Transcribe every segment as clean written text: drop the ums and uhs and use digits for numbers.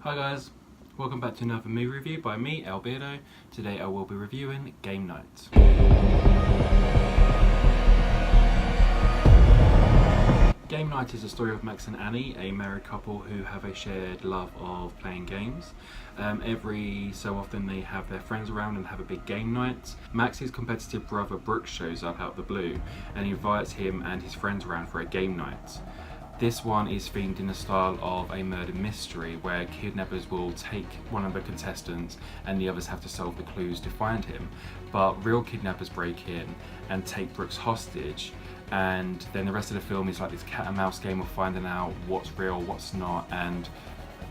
Hi guys, welcome back to another movie review by me, Beardo. Today I will be reviewing Game Night. Game Night is a story of Max and Annie, a married couple who have a shared love of playing games. Every so often they have their friends around and have a big game night. Max's competitive brother Brooks shows up out of the blue and invites him and his friends around for a game night. This one is themed in the style of a murder mystery where kidnappers will take one of the contestants and the others have to solve the clues to find him. But real kidnappers break in and take Brooks hostage, and then the rest of the film is like this cat and mouse game of finding out what's real, what's not, and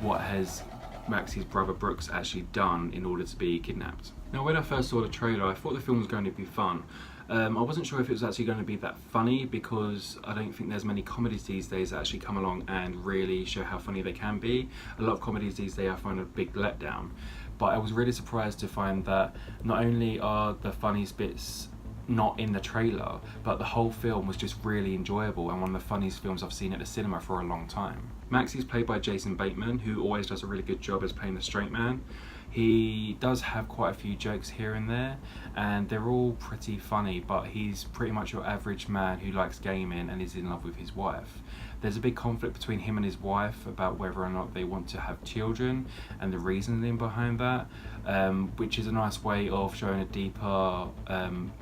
what has Max's brother Brooks actually done in order to be kidnapped. Now, when I first saw the trailer, I thought the film was going to be fun. I wasn't sure if it was actually going to be that funny because I don't think there's many comedies these days that actually come along and really show how funny they can be. A lot of comedies these days I find a big letdown. But I was really surprised to find that not only are the funniest bits not in the trailer, but the whole film was just really enjoyable and one of the funniest films I've seen at the cinema for a long time. Max is played by Jason Bateman, who always does a really good job as playing the straight man. He does have quite a few jokes here and there, and they're all pretty funny, but he's pretty much your average man who likes gaming and is in love with his wife. There's a big conflict between him and his wife about whether or not they want to have children and the reasoning behind that, which is a nice way of showing a deeper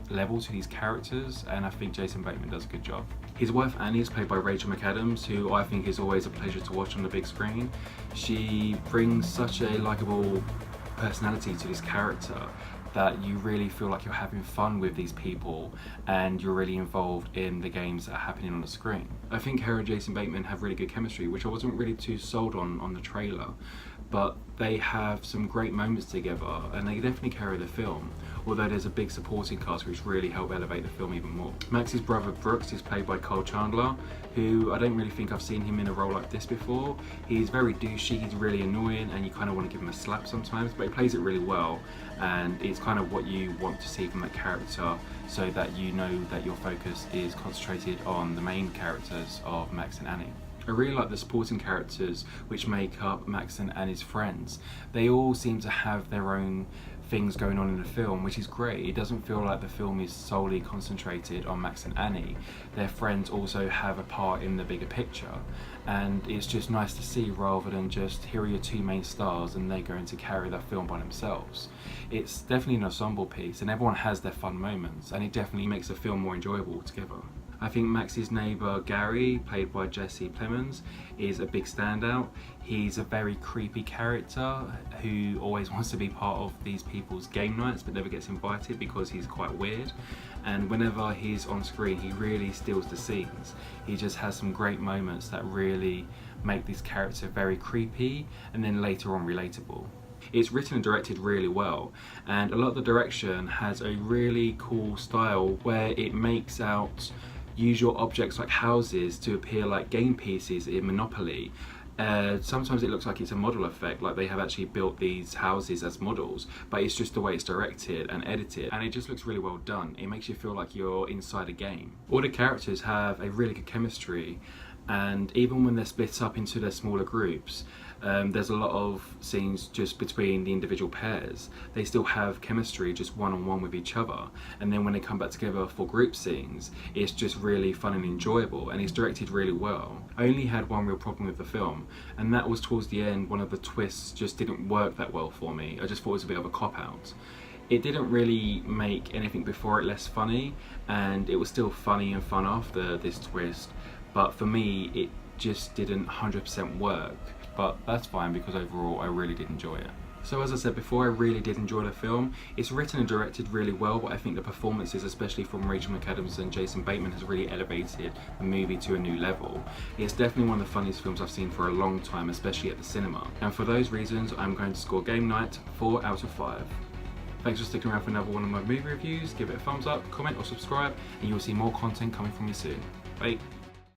level to these characters, and I think Jason Bateman does a good job. His wife Annie is played by Rachel McAdams, who I think is always a pleasure to watch on the big screen. She brings such a likeable personality to this character that you really feel like you're having fun with these people and you're really involved in the games that are happening on the screen. I think her and Jason Bateman have really good chemistry, which I wasn't really too sold on the trailer, but they have some great moments together and they definitely carry the film, although there's a big supporting cast which really help elevate the film even more. Max's brother Brooks is played by Cole Chandler, who I don't really think I've seen him in a role like this before. He's very douchey, he's really annoying, and you kind of want to give him a slap sometimes, but he plays it really well, and it's kind of what you want to see from that character so that you know that your focus is concentrated on the main characters of Max and Annie. I really like the supporting characters which make up Max and Annie's friends. They all seem to have their own things going on in the film, which is great. It doesn't feel like the film is solely concentrated on Max and Annie. Their friends also have a part in the bigger picture, and it's just nice to see rather than just here are your two main stars and they're going to carry the film by themselves. It's definitely an ensemble piece and everyone has their fun moments, and it definitely makes the film more enjoyable together. I think Max's neighbour Gary, played by Jesse Plemons, is a big standout. He's a very creepy character who always wants to be part of these people's game nights but never gets invited because he's quite weird. And whenever he's on screen, he really steals the scenes. He just has some great moments that really make this character very creepy and then later on relatable. It's written and directed really well, and a lot of the direction has a really cool style where it makes out usual objects like houses to appear like game pieces in Monopoly. Sometimes it looks like it's a model effect, like they have actually built these houses as models, but it's just the way it's directed and edited, and it just looks really well done. It makes you feel like you're inside a game. All the characters have a really good chemistry, and even when they're split up into their smaller groups, there's a lot of scenes just between the individual pairs. They still have chemistry just one-on-one with each other, and then when they come back together for group scenes, it's just really fun and enjoyable, and it's directed really well. I only had one real problem with the film, and that was towards the end. One of the twists just didn't work that well for me. I just thought it was a bit of a cop-out. It didn't really make anything before it less funny, and it was still funny and fun after this twist, but for me it just didn't 100% work. But that's fine because overall I really did enjoy it. So as I said before, I really did enjoy the film. It's written and directed really well, but I think the performances, especially from Rachel McAdams and Jason Bateman, has really elevated the movie to a new level. It's definitely one of the funniest films I've seen for a long time, especially at the cinema. And for those reasons, I'm going to score Game Night 4 out of 5. Thanks for sticking around for another one of my movie reviews. Give it a thumbs up, comment or subscribe, and you'll see more content coming from me soon. Bye.